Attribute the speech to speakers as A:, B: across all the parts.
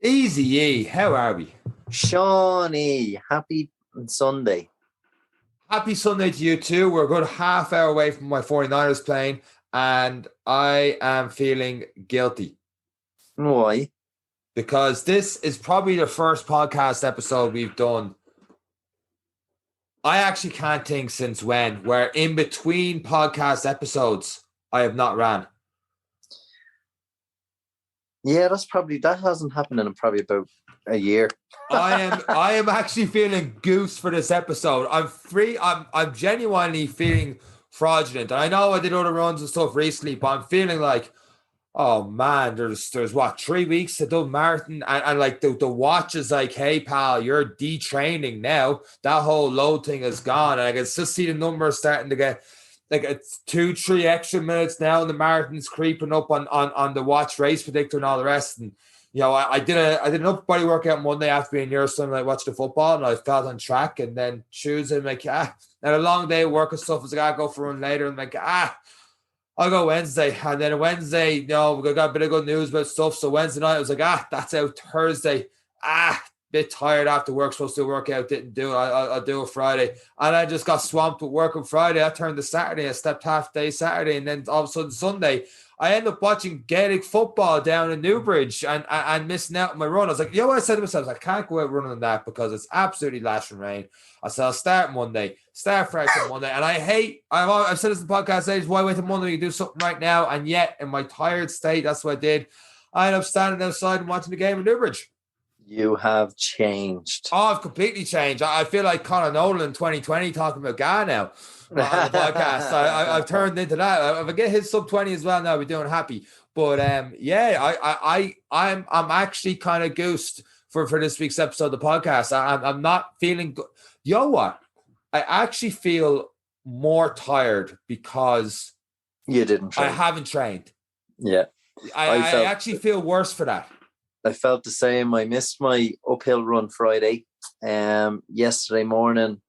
A: Easy ye, how are we?
B: Shawnee, happy Sunday.
A: Happy Sunday to you too. We're a good half hour away from my 49ers playing, and I am feeling guilty
B: Why?
A: because this is probably the first podcast episode we've done. I actually can't think since when, where in between podcast episodes, I have not ran.
B: Yeah, that hasn't happened in probably about a year.
A: I am actually feeling goose for this episode. I'm genuinely feeling fraudulent. And I know I did other runs and stuff recently, but I'm feeling like, oh man, there's what, 3 weeks to Dublin Marathon, and like the watch is like, hey pal, you're detraining now. That whole load thing is gone. And I can just see the numbers starting to get like it's 2-3 extra minutes now, and the marathon's creeping up on the watch race predictor and all the rest. And you know, I did an upper body workout Monday after being near Sunday night, watched the football, and I felt on track. And then Tuesday, I'm like, and a long day of work and stuff. As I gotta go for a run later, I'm like, I'll go Wednesday. And then Wednesday, you know, we got a bit of good news about stuff. So Wednesday night, I was like, that's out. Thursday, bit tired after work, supposed to do a workout, didn't do it. I'll do it Friday. And I just got swamped with work on Friday. I turned to Saturday. I slept half day Saturday. And then all of a sudden Sunday, I ended up watching Gaelic football down in Newbridge and missing out on my run. I was like, you know what I said to myself? I can't go out running on that because it's absolutely lashing rain. I said, I'll start Monday, start fresh on Monday. And I've said this in the podcast age, why wait till Monday? You can do something right now. And yet, in my tired state, that's what I did. I ended up standing outside and watching the game in Newbridge.
B: You have changed.
A: Oh, I've completely changed. I feel like Conor Nolan in 2020 talking about Ga now on the podcast. I've turned into that. If I get his sub 20 as well, now I'll be doing happy. But I'm actually kind of goosed for this week's episode of the podcast. I'm not feeling good. You know what? I actually feel more tired because
B: you didn't train.
A: I haven't trained.
B: Yeah.
A: I actually feel worse for that.
B: I felt the same. I missed my uphill run Friday. Yesterday morning,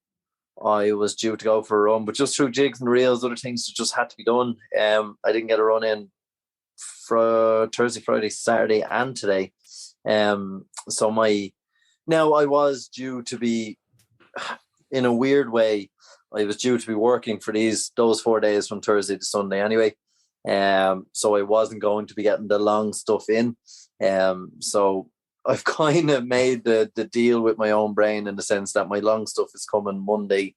B: I was due to go for a run, but just through jigs and reels, other things that just had to be done. I didn't get a run in for Thursday, Friday, Saturday, and today. Now I was due to be, in a weird way, I was due to be working for those 4 days from Thursday to Sunday anyway. So I wasn't going to be getting the long stuff in. So I've kind of made the deal with my own brain in the sense that my long stuff is coming Monday,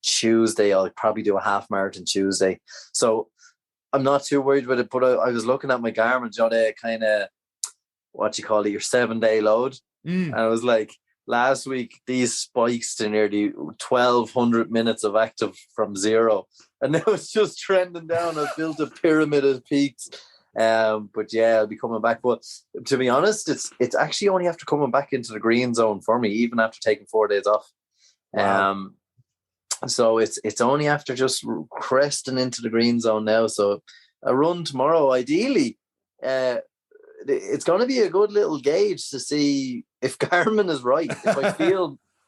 B: Tuesday. I'll probably do a half marathon Tuesday. So I'm not too worried with it, but I was looking at my Garmin, kind of, what you call it, your 7-day load. And I was like, last week, these spikes to nearly 1,200 minutes of active from zero. And now it's just trending down. I've built a pyramid of peaks. But yeah, I'll be coming back. But to be honest, it's actually only after coming back into the green zone for me, even after taking 4 days off. Wow. So it's only after just cresting into the green zone now. So a run tomorrow, ideally, it's going to be a good little gauge to see if Garmin is right.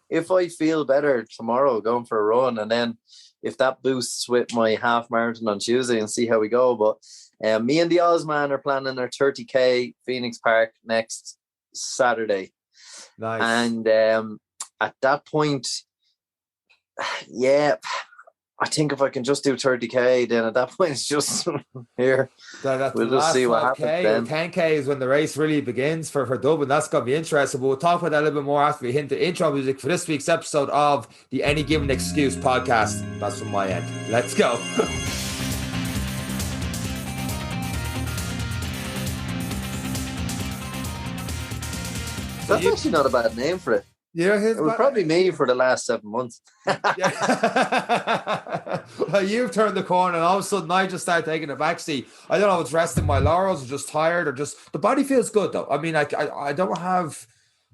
B: If I feel better tomorrow going for a run, and then if that boosts with my half marathon on Tuesday, and see how we go. But me and the Ozman are planning our 30K Phoenix Park next Saturday.
A: Nice.
B: And at that point, yeah, I think if I can just do 30K, then at that point it's just here. We'll just see what happens then.
A: 10K is when the race really begins for Dublin. That's going to be interesting. But we'll talk about that a little bit more after we hit the intro music for this week's episode of the Any Given Excuse podcast. That's from my end. Let's go.
B: That's actually not a bad name for it.
A: Yeah,
B: it was probably me for the last 7 months.
A: Well, you've turned the corner, and all of a sudden I just started taking a backseat. I don't know if it's resting my laurels or just tired or just the body feels good though. I mean, I don't have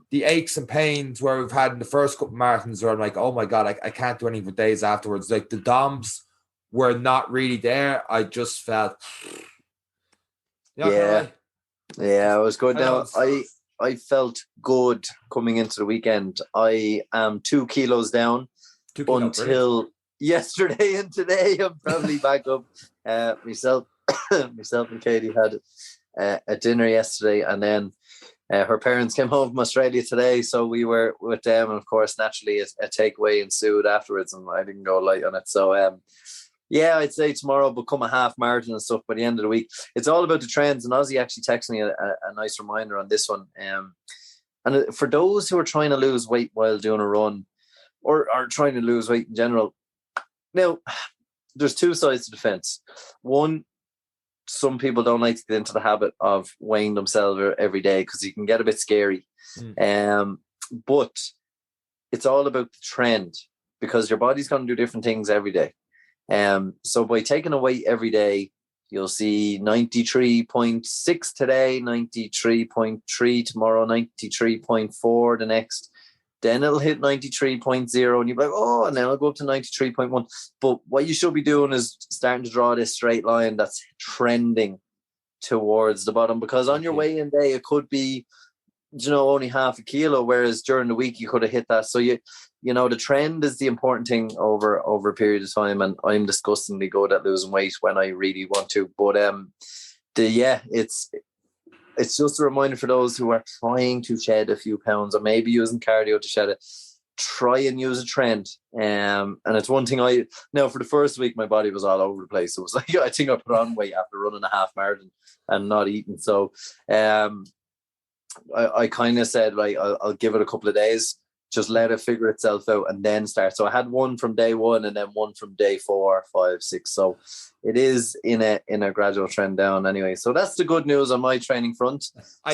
A: the aches and pains where we've had in the first couple of marathons where I'm like, oh my God, I can't do anything for days afterwards. Like the DOMs were not really there. I just felt
B: yeah, it was good. Now I felt good coming into the weekend. I am 2 kilos down until yesterday, and today I'm probably back up. Myself and Katie had a dinner yesterday, and then Her parents came home from Australia today, so we were with them, and of course, naturally, a takeaway ensued afterwards, and I didn't go light on it. So, yeah, I'd say tomorrow will become a half marathon and stuff by the end of the week. It's all about the trends, and Ozzy actually texted me a nice reminder on this one. And for those who are trying to lose weight while doing a run, or are trying to lose weight in general, now, there's two sides to the fence. One, some people don't like to get into the habit of weighing themselves every day because it can get a bit scary. But it's all about the trend, because your body's going to do different things every day. So by taking a weight every day, you'll see 93.6 today, 93.3 tomorrow, 93.4 the next. Then it'll hit 93.0 and you'll be like, oh, and then I'll go up to 93.1. But what you should be doing is starting to draw this straight line that's trending towards the bottom, because on your weigh-in day, it could be, only half a kilo, whereas during the week you could have hit that. So the trend is the important thing over a period of time, and I'm disgustingly good at losing weight when I really want to. But it's just a reminder for those who are trying to shed a few pounds, or maybe using cardio to shed it. Try and use a trend. And it's one thing for the first week, my body was all over the place. It was like, I think I put on weight after running a half marathon and not eating. So I kind of said, like, I'll give it a couple of days, just let it figure itself out and then start. So I had one from day 1 and then one from day 4, 5, 6. So it is in a gradual trend down anyway. So that's the good news on my training front.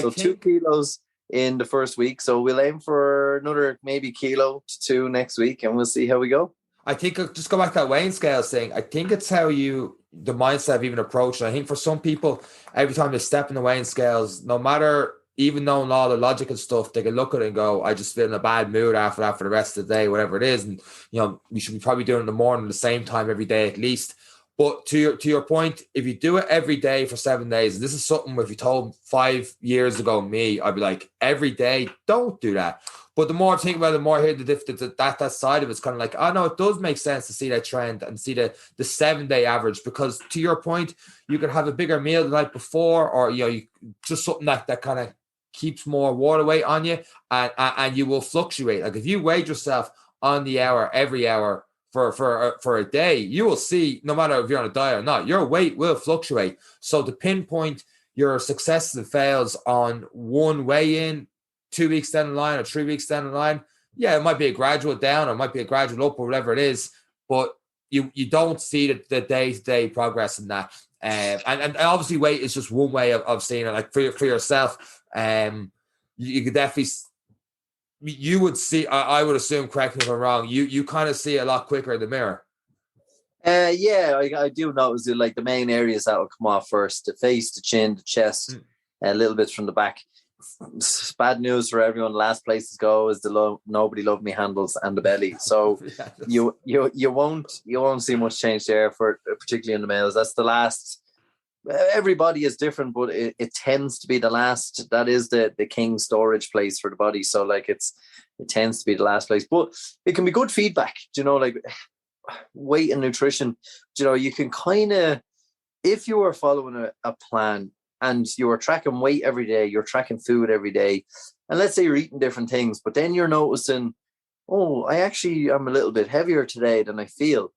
B: So 2 kilos in the first week. So we'll aim for another maybe kilo to 2 next week, and we'll see how we go.
A: I think just go back to that weighing scales thing. I think it's how the mindset of even approach. And I think for some people, every time they step in the weighing scales, no matter, even knowing all the logic and stuff, they can look at it and go, I just feel in a bad mood after that for the rest of the day, whatever it is. And, we should be probably doing it in the morning, the same time every day at least. But to your point, if you do it every day for 7 days, and this is something, if you told 5 years ago me, I'd be like, every day, don't do that. But the more I think about it, the more I hear that side of it's kind of like, oh no, it does make sense to see that trend and see the 7 day average, because to your point, you could have a bigger meal the night before, or you just something that kind of keeps more water weight on you, and you will fluctuate. Like if you weigh yourself on the hour every hour for a day, you will see, no matter if you're on a diet or not, your weight will fluctuate. So to pinpoint your successes and fails on one weigh-in 2 weeks down the line or 3 weeks down the line, yeah, it might be a gradual down or it might be a gradual up or whatever it is, but you don't see the day-to-day progress in that. And obviously weight is just one way of seeing it. Like for yourself, you could definitely, you would see, I would assume, correct me if I'm wrong, you kind of see it a lot quicker in the mirror.
B: Yeah, I do notice like the main areas that will come off first: the face, the chin, the chest, a little bit from the back. Bad news for everyone. Last places go is the nobody love me handles and the belly. So you won't see much change there, for particularly in the males. That's the last. Everybody is different, but it tends to be the last. That is the king storage place for the body. So like it tends to be the last place, but it can be good feedback. Like weight and nutrition. You can kind of, if you are following a plan and you are tracking weight every day, you're tracking food every day, and let's say you're eating different things, but then you're noticing, oh, I actually am a little bit heavier today than I feel.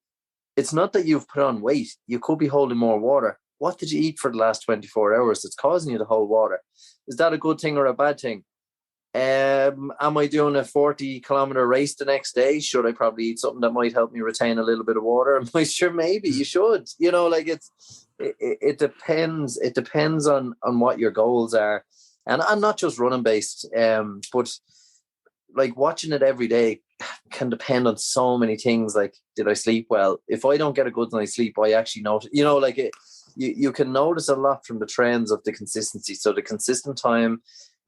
B: It's not that you've put on weight. You could be holding more water. What did you eat for the last 24 hours that's causing you to hold water? Is that a good thing or a bad thing? Am I doing a 40-kilometer race the next day? Should I probably eat something that might help me retain a little bit of water and moisture? Maybe you should. Like it depends. It depends on what your goals are, and not just running based. But like watching it every day can depend on so many things. Like, did I sleep well? If I don't get a good night's sleep, I actually notice. Like it. You can notice a lot from the trends of the consistency. So the consistent time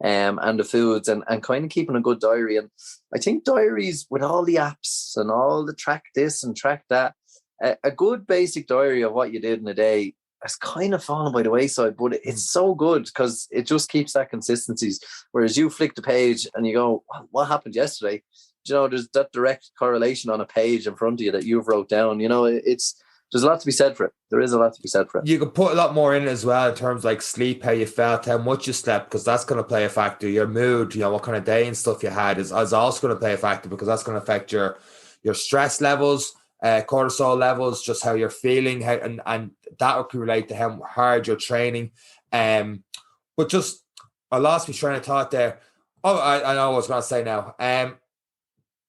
B: and the foods and kind of keeping a good diary. And I think diaries with all the apps and all the track this and track that, a good basic diary of what you did in a day has kind of fallen by the wayside, but it's so good because it just keeps that consistency. Whereas you flick the page and you go, what happened yesterday? There's that direct correlation on a page in front of you that you've wrote down. there's a lot to be said for it. There is a lot to be said for it.
A: You could put a lot more in as well in terms of like sleep, how you felt, how much you slept, because that's going to play a factor. Your mood, what kind of day and stuff you had is also going to play a factor, because that's going to affect your stress levels, cortisol levels, just how you're feeling, and that could relate to how hard you're training. But just, I lost my train of thought there. Oh, I know what I was going to say now.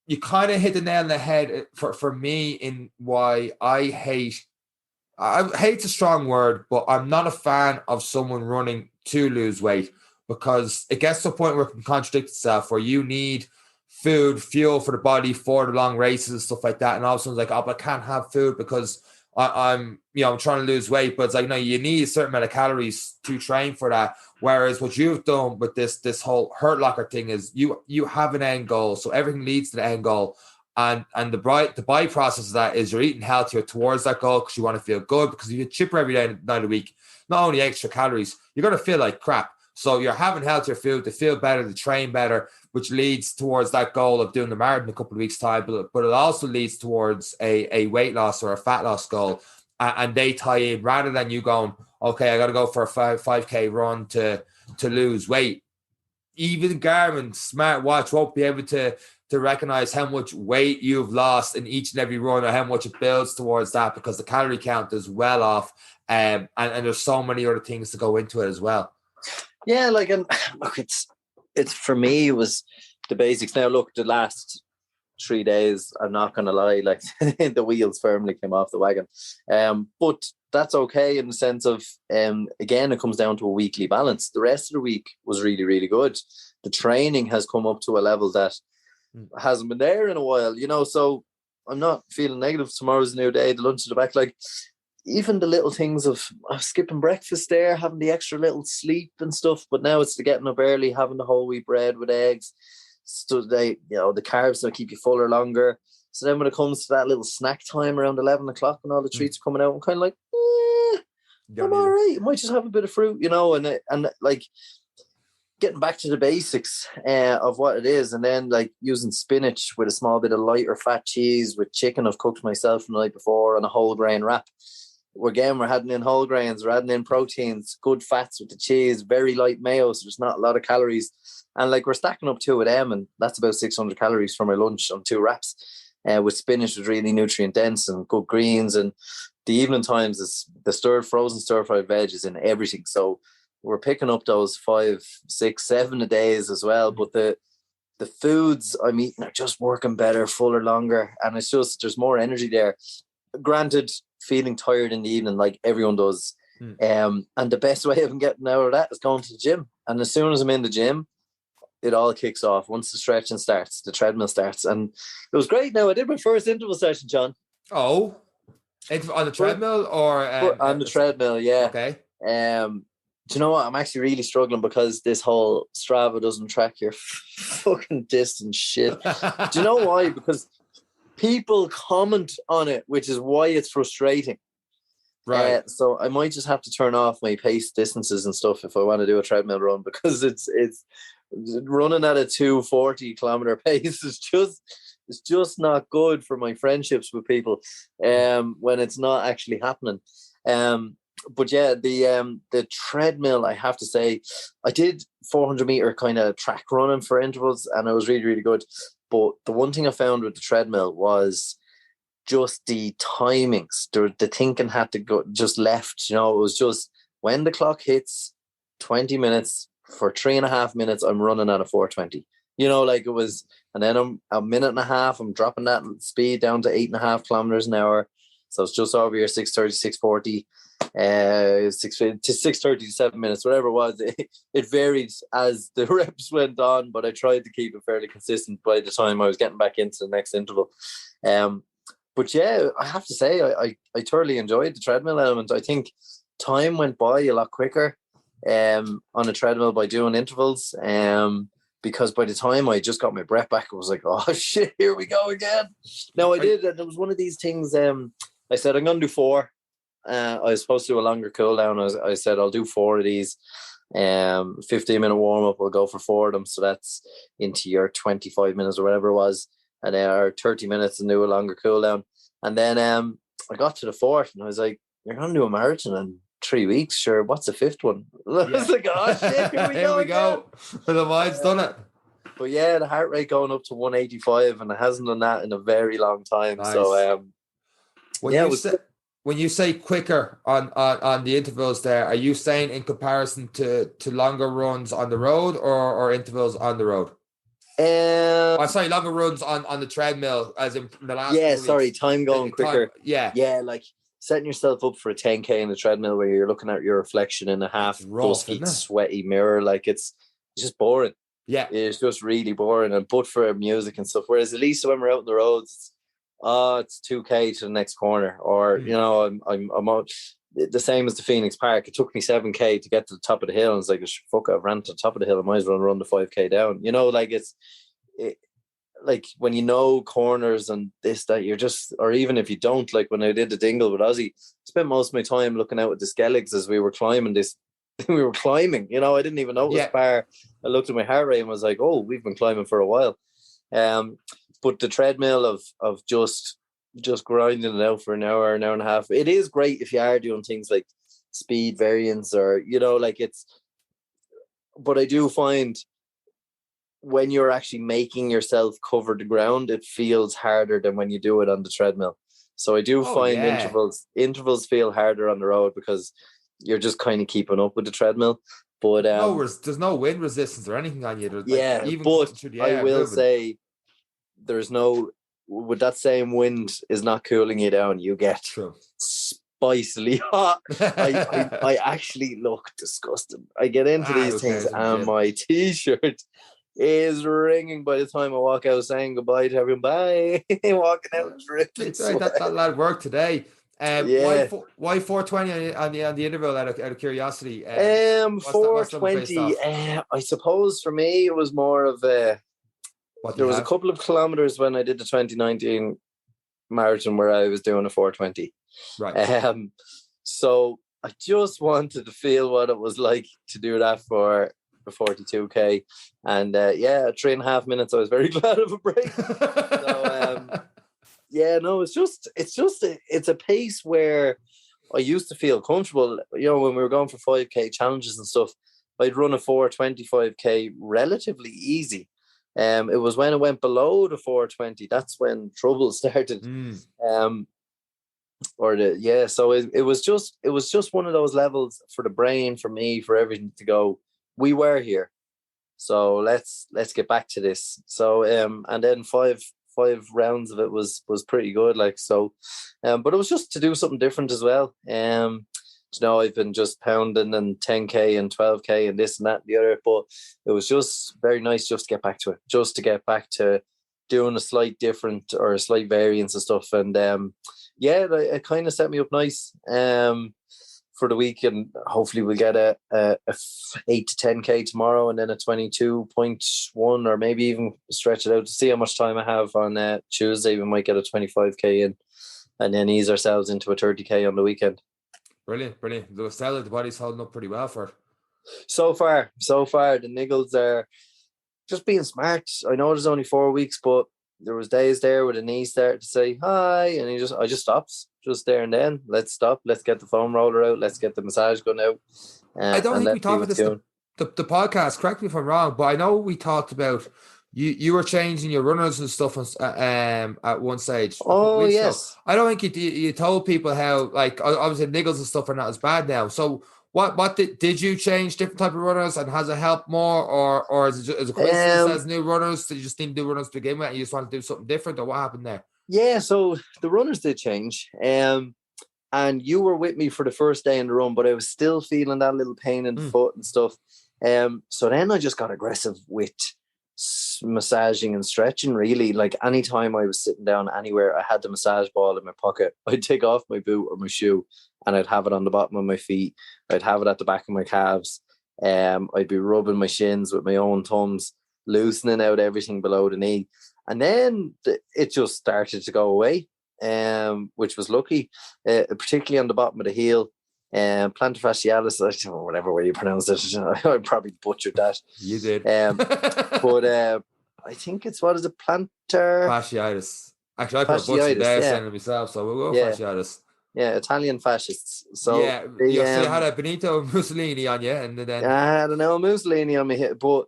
A: You kind of hit the nail on the head for me in why I hate's a strong word, but I'm not a fan of someone running to lose weight, because it gets to a point where it can contradict itself, where you need food, fuel for the body for the long races and stuff like that. And all of a sudden it's like, oh, but I can't have food because I'm trying to lose weight. But it's like, no, you need a certain amount of calories to train for that. Whereas what you've done with this whole Hurt Locker thing is you have an end goal. So everything leads to the end goal. And the by process of that is you're eating healthier towards that goal, because you want to feel good, because if you chipper every night of the week, not only extra calories, you're going to feel like crap. So you're having healthier food to feel better, to train better, which leads towards that goal of doing the marathon in a couple of weeks' time. But it also leads towards a weight loss or a fat loss goal. And they tie in, rather than you going, okay, I got to go for a 5K run to lose weight. Even Garmin's smartwatch won't be able to recognize how much weight you've lost in each and every run, or how much it builds towards that, because the calorie count is well off. And there's so many other things to go into it as well.
B: Yeah, like, and look, it's for me, it was the basics. Now, look, the last 3 days, I'm not going to lie, like the wheels firmly came off the wagon. But that's okay in the sense of, again, it comes down to a weekly balance. The rest of the week was really, really good. The training has come up to a level that hasn't been there in a while, so I'm not feeling negative. Tomorrow's a new day, the lunch at the back, like, even the little things of skipping breakfast there, having the extra little sleep and stuff, but now it's the getting up early, having the whole wheat bread with eggs. So the carbs that keep you fuller longer. So then when it comes to that little snack time around 11 o'clock and all the treats are coming out, I'm kind of like, I'm all right. I might just have a bit of fruit, and like getting back to the basics of what it is, and then like using spinach with a small bit of lighter fat cheese with chicken I've cooked myself the night before on a whole grain wrap. Again, we're adding in whole grains, we're adding in proteins, good fats with the cheese, very light mayo, so there's not a lot of calories. And like, we're stacking up 2 of them, and that's about 600 calories for my lunch on 2 wraps. With spinach was really nutrient dense and good greens. And the evening times is the frozen stir-fried veg is in everything. So we're picking up those 5, 6, 7 a days as well. But the foods I'm eating are just working better, fuller, longer. And it's just, there's more energy there. Granted, feeling tired in the evening like everyone does. And the best way of getting out of that is going to the gym. And as soon as I'm in the gym, it all kicks off. Once the stretching starts, the treadmill starts. And it was great. Now, I did my first interval session, John.
A: Oh, on the treadmill or?
B: On the treadmill, yeah.
A: Okay.
B: Do you know what? I'm actually really struggling because this whole Strava doesn't track your fucking distance shit. Do you know why? Because people comment on it, which is why it's frustrating.
A: Right.
B: So I might just have to turn off my pace distances and stuff if I want to do a treadmill run, because it's running at a 240 kilometer pace is just not good for my friendships with people when it's not actually happening. But yeah, the treadmill, I have to say, I did 400 meter kind of track running for intervals, and it was really, really good. But the one thing I found with the treadmill was just the timings. The thinking had to go just left. It was just when the clock hits 20 minutes, for 3.5 minutes, I'm running at a 4:20. Like it was, and then I'm a minute and a half, I'm dropping that speed down to 8.5 kilometers an hour. So it's just over your 6:30, 6:40, 6:50 to 6:30 to 7 minutes, whatever it was. It varied as the reps went on, but I tried to keep it fairly consistent by the time I was getting back into the next interval. But yeah, I have to say, I thoroughly enjoyed the treadmill element. I think time went by a lot quicker on a treadmill by doing intervals. Because by the time I just got my breath back, I was like, oh shit, here we go again. No, I did. And it was one of these things. I said, I'm going to do 4. I was supposed to do a longer cool down. I said, I'll do 4 of these. 15-minute warm up, we'll go for 4 of them. So that's into your 25 minutes or whatever it was. And then our 30 minutes and do a longer cool down. And then I got to the fourth and I was like, you're going to do a marathon in 3 weeks, sure. What's the fifth one? I was like, oh shit, here we go.
A: The mind's done it.
B: But yeah, the heart rate going up to 185 and it hasn't done that in a very long time.
A: Nice.
B: So
A: when you say quicker on the intervals there, are you saying in comparison to longer runs on the road or intervals on the road? Longer runs on the treadmill, as in the last.
B: Yeah, sorry, time going quicker.
A: Yeah,
B: like setting yourself up for a 10K in the treadmill where you're looking at your reflection in a half dusty, sweaty mirror. Like it's just boring.
A: Yeah,
B: it's just really boring, and put for music and stuff. Whereas at least when we're out on the roads, it's 2K to the next corner, or I'm out. The same as the Phoenix Park. It took me 7K to get to the top of the hill, and it's like, fuck, I've ran to the top of the hill. I might as well run the 5K down. Like when you know corners and this, that you're just, or even if you don't, like when I did the Dingle with Ozzy, I spent most of my time looking out at the Skelligs as we were climbing this. We were climbing, I didn't even know it was far. I looked at my heart rate and was like, oh, we've been climbing for a while. But the treadmill of just grinding it out for an hour and a half, it is great if you are doing things like speed variance or, but I do find when you're actually making yourself cover the ground, it feels harder than when you do it on the treadmill. So I do find intervals feel harder on the road because you're just kind of keeping up with the treadmill. But
A: there's no wind resistance or anything on you.
B: I will say there's no, with that same wind is not cooling you down. You get spicily hot. I actually look disgusting. I get into these things and my t-shirt is ringing by the time I walk out saying goodbye to everyone. Bye. Walking out dripping.
A: That lad worked today. Why 420 on the interval out of curiosity?
B: 420. I suppose for me it was more of a. There was a couple of kilometers when I did the 2019 marathon where I was doing a 420.
A: Right.
B: So I just wanted to feel what it was like to do that for the 42K, and 3.5 minutes. I was very glad of a break. So. It's a pace where I used to feel comfortable. When we were going for 5K challenges and stuff, I'd run a 425K relatively easy. It was when it went below the 420 that's when trouble started. So it was just one of those levels for the brain, for me, for everything to go, we were here, so let's get back to this. So and then five rounds of it was pretty good, like, so but it was just to do something different as well. I've been just pounding and 10K and 12K and this and that and the other, but it was just very nice just to get back to it, just to get back to doing a slight different or a slight variance and stuff. And it kind of set me up nice for the week, and hopefully we'll get a 8 to 10K tomorrow, and then a 22.1, or maybe even stretch it out to see how much time I have on Tuesday. We might get a 25K in, and then ease ourselves into a 30K on the weekend.
A: Brilliant. The body's holding up pretty well for it.
B: So far, the niggles are just being smart. I know there's only 4 weeks, but there was days there where the knee started to say hi, and I just stops just there and then. Let's stop. Let's get the foam roller out. Let's get the massage gun out.
A: I don't think we talked about this the podcast. Correct me if I'm wrong, but I know we talked about you were changing your runners and stuff at one stage.
B: Oh yes.
A: Ago. I don't think you told people how, like, obviously niggles and stuff are not as bad now. So what did you change different type of runners, and has it helped more, or is it coincidence as new runners? Did you just need new runners to begin with and you just want to do something different, or what happened there?
B: Yeah, so the runners did change. And you were with me for the first day in the run, but I was still feeling that little pain in the foot and stuff. So then I just got aggressive with massaging and stretching, really. Like anytime I was sitting down anywhere, I had the massage ball in my pocket. I'd take off my boot or my shoe and I'd have it on the bottom of my feet. I'd have it at the back of my calves. I'd be rubbing my shins with my own thumbs, loosening out everything below the knee. And then it just started to go away, which was lucky, particularly on the bottom of the heel. Plantar fascialis, or whatever way you pronounce it. I probably butchered that.
A: You did.
B: But I think it's, what is it, plantar
A: fasciitis. Actually, I put a butcher
B: Fasciitis,
A: there
B: yeah.
A: saying it myself, so we'll go
B: Yeah.
A: fasciitis.
B: Yeah, Italian fascists. So
A: Yeah, so you had a Benito Mussolini on you, and then
B: I don't know, Mussolini on my hip, but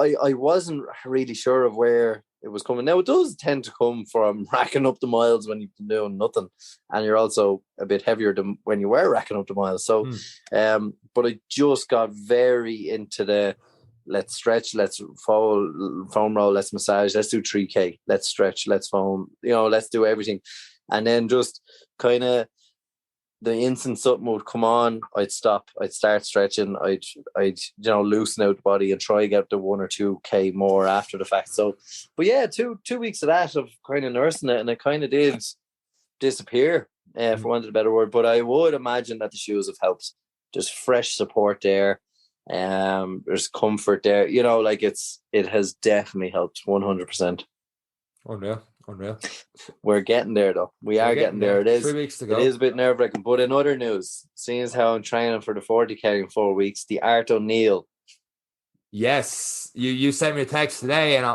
B: I wasn't really sure of where it was coming. Now, it does tend to come from racking up the miles when you've been doing nothing, and you're also a bit heavier than when you were racking up the miles. So, but I just got very into the let's stretch, let's foam roll, let's massage, let's do 3K, let's stretch, let's foam, let's do everything. And then just kind of the instant something would come on, I'd stop, I'd start stretching, I'd loosen out the body and try get the 1 or 2K more after the fact. So, but yeah, two weeks of that of kind of nursing it, and it kind of did disappear, for want of a better word. But I would imagine that the shoes have helped. There's fresh support there. There's comfort there. It has definitely helped 100%.
A: Unreal.
B: We're getting there, though. We are getting there. It is
A: 3 weeks to go.
B: It is a bit nerve-wracking. But in other news, seeing as how I'm training for the 40K in 4 weeks, the Art O'Neill.
A: Yes, you sent me a text today, and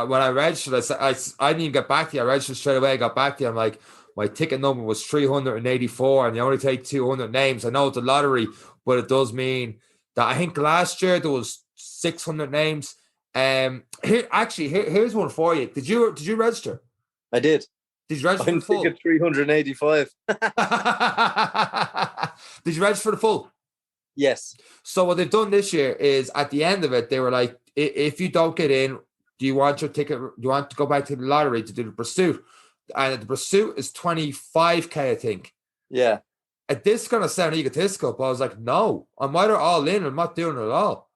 A: when I registered, I didn't even get back to you. I registered straight away. I got back to you. I'm like, my ticket number was 384, and they only take 200 names. I know it's a lottery, but it does mean that I think last year there was 600 names. Here's one for you. Did you register?
B: I did.
A: Did you register for the full?
B: I'm 385.
A: Did you register for the full?
B: Yes.
A: So what they've done this year is at the end of it, they were like, if you don't get in, do you want your ticket? Do you want to go back to the lottery to do the pursuit? And the pursuit is 25K, I think.
B: Yeah.
A: And this is going to sound egotistical, but I was like, no, I'm either all in or I'm not doing it at all.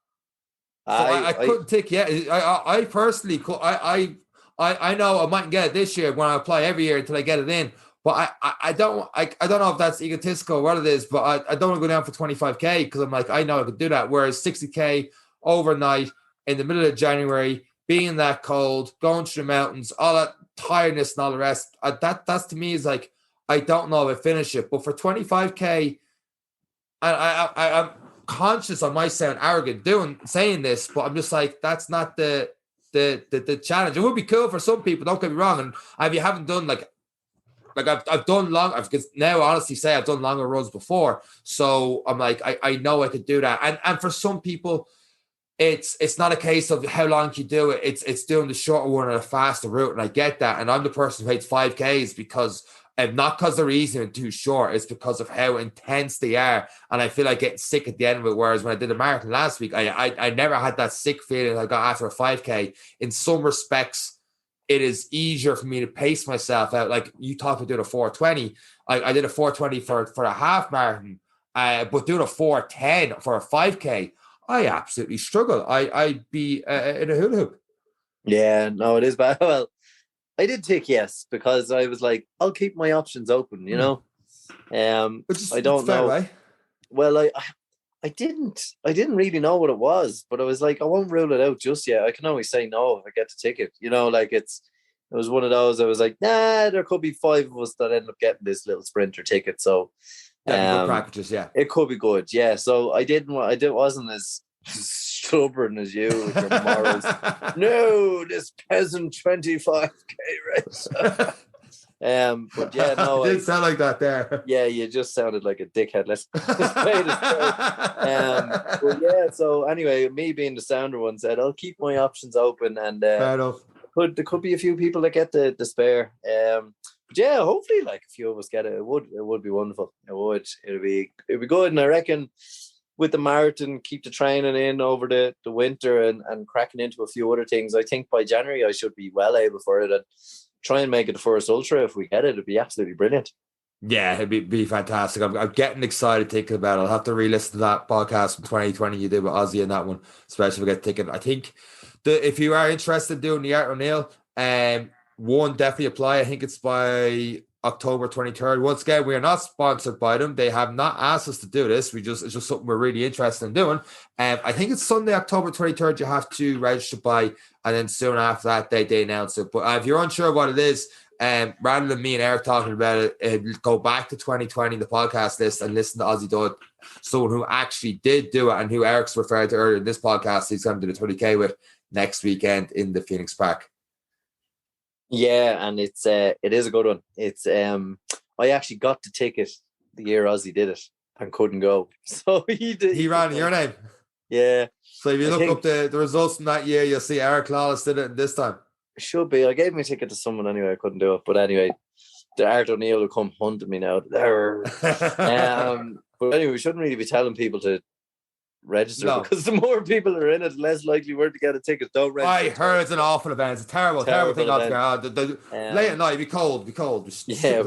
A: So I couldn't take, I personally could, I know I mightn't get it this year when I apply every year until I get it in. But I don't know if that's egotistical or what it is, but I don't want to go down for 25K because I'm like, I know I could do that. Whereas 60K overnight in the middle of January, being that cold, going through the mountains, all that tiredness and all the rest, that's to me is like, I don't know if I finish it. But for 25K, I'm conscious I might sound arrogant saying this, but I'm just like, that's not the challenge. It would be cool for some people, don't get me wrong. And if you haven't done like I've done long, because now honestly say I've done longer runs before. So I'm like, I know I could do that. And for some people, it's not a case of how long you do it. It's doing the shorter one or a faster route. And I get that. And I'm the person who hates 5Ks because not because they're easy and too short. It's because of how intense they are. And I feel like getting sick at the end of it. Whereas when I did the marathon last week, I never had that sick feeling I got after a 5K. In some respects, it is easier for me to pace myself out. Like you talked about doing a 420. I did a 420 for a half marathon, but doing a 410 for a 5K, I absolutely struggle. I'd be in a hula hoop.
B: Yeah, no, it is bad. Well, I did take yes because I was like, I'll keep my options open, I don't know.
A: Right?
B: Well, I didn't really know what it was, but I was like, I won't rule it out just yet. I can always say no if I get the ticket, it was one of those. I was like, nah, there could be 5 of us that end up getting this little sprinter ticket. So
A: good practice, yeah.
B: It could be good, yeah. So I wasn't as stubborn as you with your morals. No, this peasant 25K race. But yeah, no,
A: it did sound like that there.
B: Yeah, you just sounded like a dickhead. Let's play this but yeah, so anyway, me being the sounder one said, I'll keep my options open, and
A: fair enough.
B: There could be a few people that get the spare. But yeah, hopefully like a few of us get it. It would be wonderful. It'd be good. And I reckon with the marathon, keep the training in over the winter and cracking into a few other things. I think by January I should be well able for it and try and make it the first ultra. If we get it, it'd be absolutely brilliant.
A: Yeah, it'd be fantastic. I'm getting excited thinking about it. I'll have to re-listen to that podcast from 2020 you did with Ozzy and that one, especially if I get ticket. I think if you are interested in doing the Art O'Neill, one, definitely apply. I think it's by October 23rd. Once again, we are not sponsored by them. They have not asked us to do this. It's just something we're really interested in doing. I think it's Sunday, October 23rd. You have to register by, and then soon after that, they announce it. But if you're unsure what it is, rather than me and Eric talking about it, go back to 2020, the podcast list, and listen to Ozzy Dodd, someone who actually did do it and who Eric's referred to earlier in this podcast. He's going to do the 20K with next weekend in the Phoenix Park.
B: Yeah, and it is a good one. It's I actually got the ticket the year Ozzy did it and couldn't go. So he did.
A: He ran in your name.
B: Yeah.
A: So if you look up the results from that year, you'll see Eric Lawless did it this time.
B: Should be. I gave my ticket to someone anyway. I couldn't do it. But anyway, the Art O'Neill will come hunting me now. But anyway, we shouldn't really be telling people to register because the more people are in it, the less likely we're to get a ticket. Don't register.
A: I heard it's an awful event. It's a terrible thing altogether. Late at night, be cold.
B: Yeah.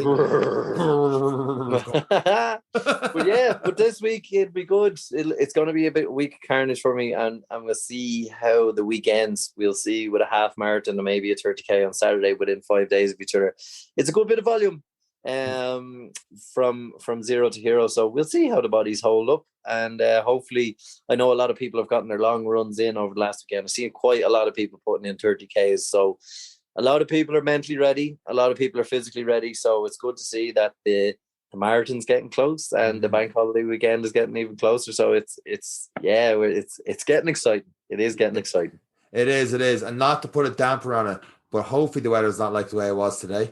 B: But this week it'll be good. It's going to be a bit weak carnage for me, and we'll see how the weekends. We'll see with a half marathon and maybe a 30k on Saturday within 5 days of each other. It's a good bit of volume from zero to hero, so we'll see how the bodies hold up, and hopefully, I know a lot of people have gotten their long runs in over the last weekend. I've seen quite a lot of people putting in 30Ks, so a lot of people are mentally ready, a lot of people are physically ready, so it's good to see that the marathon's getting close and the bank holiday weekend is getting even closer, so it's getting exciting. It is getting exciting.
A: It is, and not to put a damper on it, but hopefully the weather's not like the way it was today.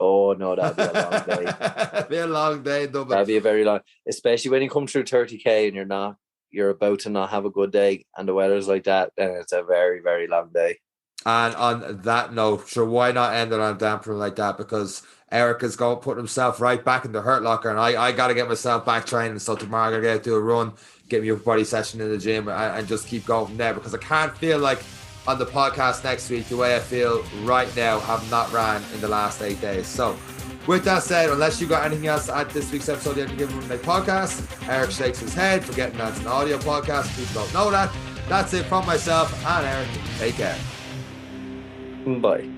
B: Oh no, that'd be a long day.
A: That'd be a long day, Dublin.
B: That'd be a very long, especially when you come through 30k and you're about to not have a good day and the weather's like that, then it's a very, very long day.
A: And on that note, sure, why not end it on a damper like that? Because Eric is going to put himself right back in the hurt locker, and I got to get myself back training. So tomorrow I'm going to get do a run, get me a body session in the gym, and just keep going from there, because I can't feel like on the podcast next week the way I feel right now, have not ran in the last 8 days. So with that said, unless you got anything else to add to this week's episode of the Any Given Runday Podcast, Eric shakes his head, forgetting that's an audio podcast. People don't know that. That's it from myself and Eric. Take care.
B: Bye.